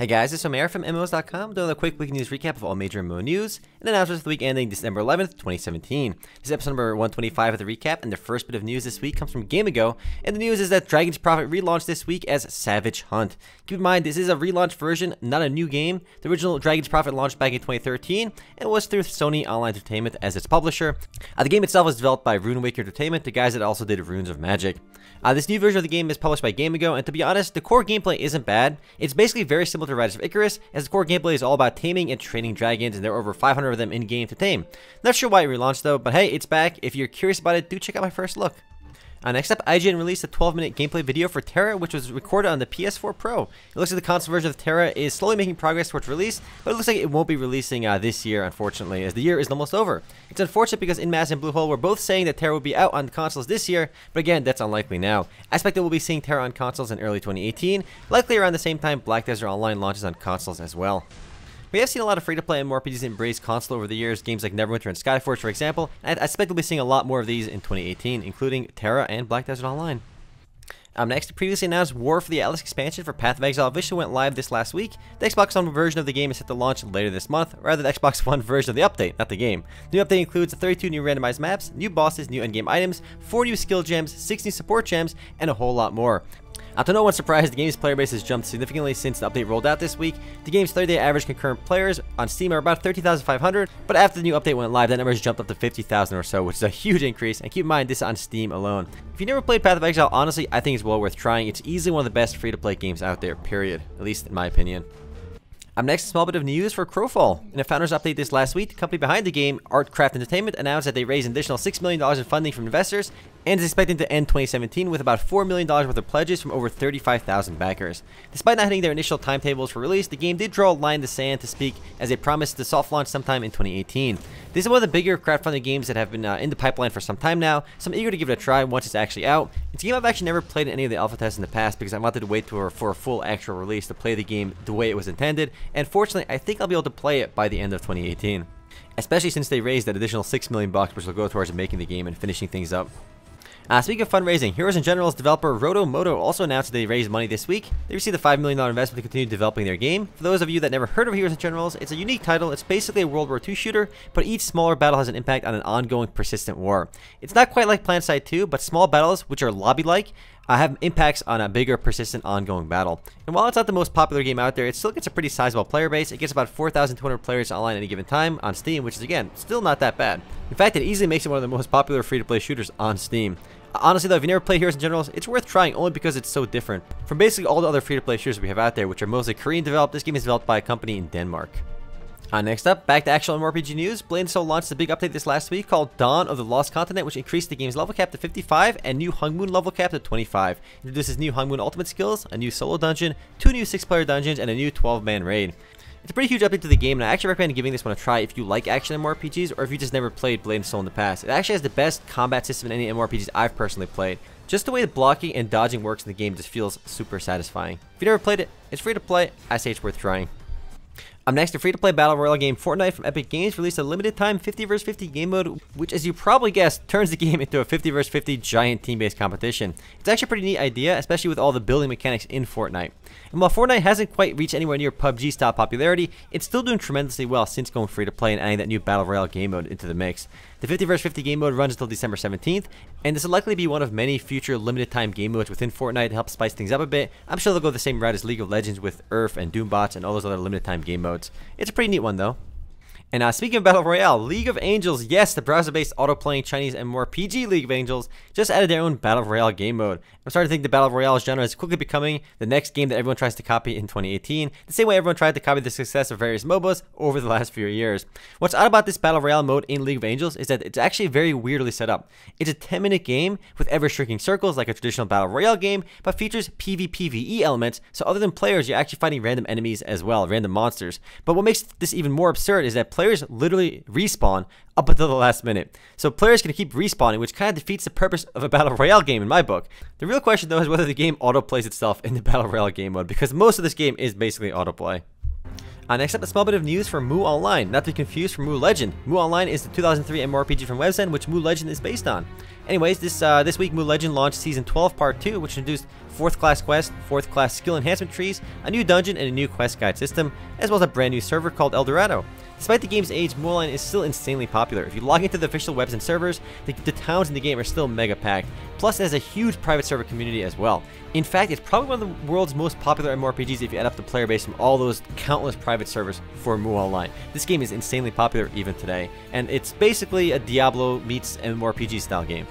Hey guys, it's Omer from MMOs.com doing a quick weekly news recap of all major MMO news and announcements for the week ending December 11th, 2017. This is episode number 125 of the recap, and the first bit of news this week comes from Game Ago, and the news is that Dragon's Prophet relaunched this week as Savage Hunt. Keep in mind, this is a relaunch version, not a new game. The original Dragon's Prophet launched back in 2013 and was through Sony Online Entertainment as its publisher. The game itself was developed by Runewaker Entertainment, the guys that also did Runes of Magic. This new version of the game is published by Game Ago, and to be honest, the core gameplay isn't bad. It's basically very similar to Riders of Icarus, as the core gameplay is all about taming and training dragons, and there are over 500 of them in-game to tame. Not sure why it relaunched though, but hey, it's back. If you're curious about it, do check out my first look. Next up, IGN released a 12-minute gameplay video for Tera, which was recorded on the PS4 Pro. It looks like the console version of Tera is slowly making progress towards release, but it looks like it won't be releasing this year, unfortunately, as the year is almost over. It's unfortunate because Inmass and Bluehole were both saying that Tera will be out on consoles this year, but again, that's unlikely now. I expect that we'll be seeing Tera on consoles in early 2018, likely around the same time Black Desert Online launches on consoles as well. We have seen a lot of free-to-play MMORPGs embrace console over the years, games like Neverwinter and Skyforge, for example, and I expect we'll be seeing a lot more of these in 2018, including Tera and Black Desert Online. Next, the previously announced War for the Atlas expansion for Path of Exile officially went live this last week. The Xbox One version of the game is set to launch later this month, or rather the Xbox One version of the update, not the game. The new update includes 32 new randomized maps, new bosses, new endgame items, 4 new skill gems, 6 new support gems, and a whole lot more. To no one's surprise, the game's player base has jumped significantly since the update rolled out this week. The game's 30-day average concurrent players on Steam are about 30,500, but after the new update went live, that number has jumped up to 50,000 or so, which is a huge increase, and keep in mind, this is on Steam alone. If you never played Path of Exile, honestly, I think it's well worth trying. It's easily one of the best free-to-play games out there, period, at least in my opinion. Next, a small bit of news for Crowfall. In a founders update this last week, the company behind the game, Artcraft Entertainment, announced that they raised an additional $6 million in funding from investors and is expecting to end 2017 with about $4 million worth of pledges from over 35,000 backers. Despite not hitting their initial timetables for release, the game did draw a line in the sand to speak, as they promised to soft launch sometime in 2018. This is one of the bigger crowdfunding games that have been in the pipeline for some time now, so I'm eager to give it a try once it's actually out. It's a game I've actually never played in any of the alpha tests in the past because I wanted to wait for a full actual release to play the game the way it was intended, and fortunately I think I'll be able to play it by the end of 2018. Especially since they raised that additional $6 million which will go towards making the game and finishing things up. Speaking of fundraising, Heroes and Generals developer Rotomoto also announced that they raised money this week. They received a $5 million investment to continue developing their game. For those of you that never heard of Heroes and Generals, it's a unique title. It's basically a World War II shooter, but each smaller battle has an impact on an ongoing, persistent war. It's not quite like PlanetSide 2, but small battles, which are lobby-like, have impacts on a bigger, persistent, ongoing battle. And while it's not the most popular game out there, it still gets a pretty sizable player base. It gets about 4,200 players online at any given time on Steam, which is, again, still not that bad. In fact, it easily makes it one of the most popular free-to-play shooters on Steam. Honestly though, if you never played Heroes and Generals, it's worth trying only because it's so different from basically all the other free-to-play shooters we have out there, which are mostly Korean developed. This game is developed by a company in Denmark. Next up, back to actual MMORPG news. Blade & Soul launched a big update this last week called Dawn of the Lost Continent, which increased the game's level cap to 55 and new Hungmoon level cap to 25. It introduces new Hungmoon ultimate skills, a new solo dungeon, 2 new 6-player dungeons, and a new 12-man raid. It's a pretty huge update to the game, and I actually recommend giving this one a try if you like action MMORPGs or if you just never played Blade & Soul in the past. It actually has the best combat system in any MMORPGs I've personally played. Just the way the blocking and dodging works in the game just feels super satisfying. If you never played it, it's free to play. I say it's worth trying. Next, the free-to-play battle royale game Fortnite from Epic Games released a limited-time 50 vs 50 game mode, which, as you probably guessed, turns the game into a 50 vs 50 giant team-based competition. It's actually a pretty neat idea, especially with all the building mechanics in Fortnite. And while Fortnite hasn't quite reached anywhere near PUBG-style popularity, it's still doing tremendously well since going free-to-play and adding that new battle royale game mode into the mix. The 50 vs 50 game mode runs until December 17th, and this will likely be one of many future limited-time game modes within Fortnite to help spice things up a bit. I'm sure they'll go the same route as League of Legends with Earth and Doombots and all those other limited-time game modes. It's a pretty neat one, though. And speaking of Battle Royale, League of Angels, yes, the browser-based auto-playing Chinese MMORPG League of Angels just added their own Battle Royale game mode. I'm starting to think the Battle Royale genre is quickly becoming the next game that everyone tries to copy in 2018, the same way everyone tried to copy the success of various MOBAs over the last few years. What's odd about this Battle Royale mode in League of Angels is that it's actually very weirdly set up. It's a 10-minute game with ever-shrinking circles like a traditional Battle Royale game, but features PvPvE elements, so other than players, you're actually fighting random enemies as well, random monsters. But what makes this even more absurd is that players literally respawn up until the last minute. So players can keep respawning, which kind of defeats the purpose of a Battle Royale game in my book. The real question though is whether the game auto-plays itself in the Battle Royale game mode, because most of this game is basically autoplay. Next up, a small bit of news for MMO Online, not to be confused for MMO Legend. MMO Online is the 2003 MMORPG from WebZen, which MMO Legend is based on. Anyways, this week MMO Legend launched Season 12 Part 2, which introduced 4th class quests, 4th class skill enhancement trees, a new dungeon, and a new quest guide system, as well as a brand new server called El Dorado. Despite the game's age, MMO Online is still insanely popular. If you log into the official webs and servers, the towns in the game are still mega packed. Plus, it has a huge private server community as well. In fact, it's probably one of the world's most popular MMORPGs if you add up the player base from all those countless private servers for MMO Online. This game is insanely popular even today, and it's basically a Diablo meets MMORPG style game.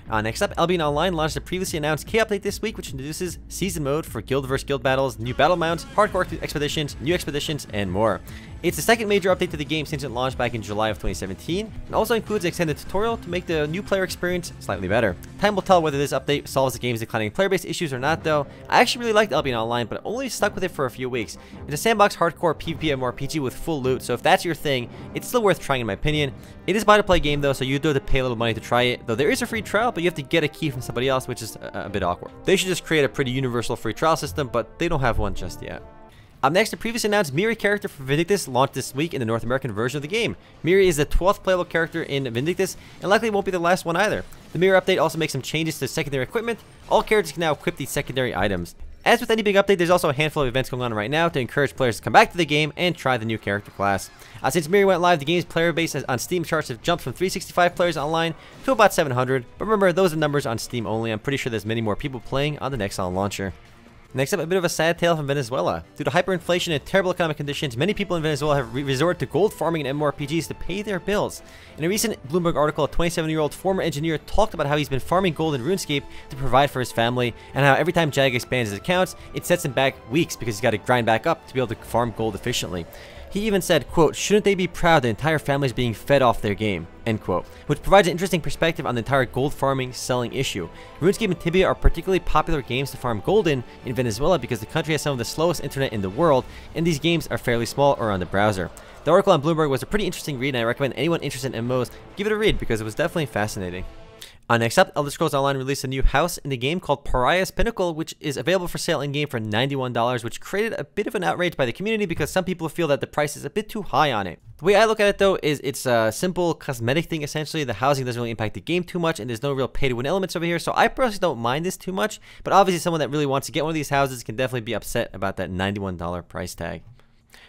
Next up, Albion Online launched a previously announced K update this week, which introduces season mode for guild vs guild battles, new battle mounts, hardcore expeditions, new expeditions, and more. It's the second major update to the game since it launched back in July of 2017, and also includes an extended tutorial to make the new player experience slightly better. Time will tell whether this update solves the game's declining player base issues or not though. I actually really liked Albion Online, but only stuck with it for a few weeks. It's a sandbox hardcore PvP MMORPG with full loot, so if that's your thing, it's still worth trying in my opinion. It is a buy-to-play game though, so you do have to pay a little money to try it, though there is a free trial, but you have to get a key from somebody else, which is a bit awkward. They should just create a pretty universal free trial system, but they don't have one just yet. Up next, the previously announced Miri character for Vindictus launched this week in the North American version of the game. Miri is the 12th playable character in Vindictus, and likely won't be the last one either. The Miri update also makes some changes to secondary equipment. All characters can now equip these secondary items. As with any big update, there's also a handful of events going on right now to encourage players to come back to the game and try the new character class. Since Miri went live, the game's player base on Steam charts have jumped from 365 players online to about 700, but remember, those are numbers on Steam only. I'm pretty sure there's many more people playing on the Nexon launcher. Next up, a bit of a sad tale from Venezuela. Due to hyperinflation and terrible economic conditions, many people in Venezuela have resorted to gold farming and MMORPGs to pay their bills. In a recent Bloomberg article, a 27-year-old former engineer talked about how he's been farming gold in RuneScape to provide for his family, and how every time Jag expands his accounts, it sets him back weeks because he's got to grind back up to be able to farm gold efficiently. He even said, quote, "Shouldn't they be proud the entire family is being fed off their game," end quote, which provides an interesting perspective on the entire gold farming selling issue. RuneScape and Tibia are particularly popular games to farm gold in Venezuela because the country has some of the slowest internet in the world, and these games are fairly small or on the browser. The article on Bloomberg was a pretty interesting read, and I recommend anyone interested in MMOs give it a read because it was definitely fascinating. Next up, Elder Scrolls Online released a new house in the game called Pariah's Pinnacle, which is available for sale in-game for $91, which created a bit of an outrage by the community because some people feel that the price is a bit too high on it. The way I look at it though is it's a simple cosmetic thing essentially. The housing doesn't really impact the game too much, and there's no real pay-to-win elements over here, so I personally don't mind this too much, but obviously someone that really wants to get one of these houses can definitely be upset about that $91 price tag.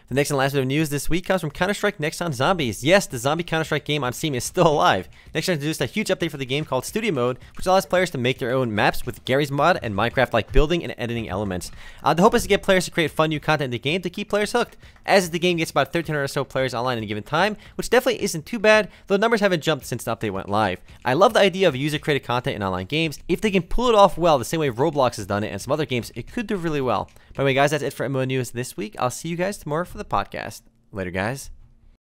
The next and last bit of news this week comes from Strike Nexon Zombies. Yes, the zombie Counter-Strike game on Steam is still alive. Nexon introduced a huge update for the game called Studio Mode, which allows players to make their own maps with Gary's mod and Minecraft-like building and editing elements. The hope is to get players to create fun new content in the game to keep players hooked, as the game gets about 1,300 or so players online at a given time, which definitely isn't too bad, though numbers haven't jumped since the update went live. I love the idea of user-created content in online games. If they can pull it off well, the same way Roblox has done it and some other games, it could do really well. By the way, guys, that's it for MMO News this week. I'll see you guys tomorrow for the podcast. Later, guys.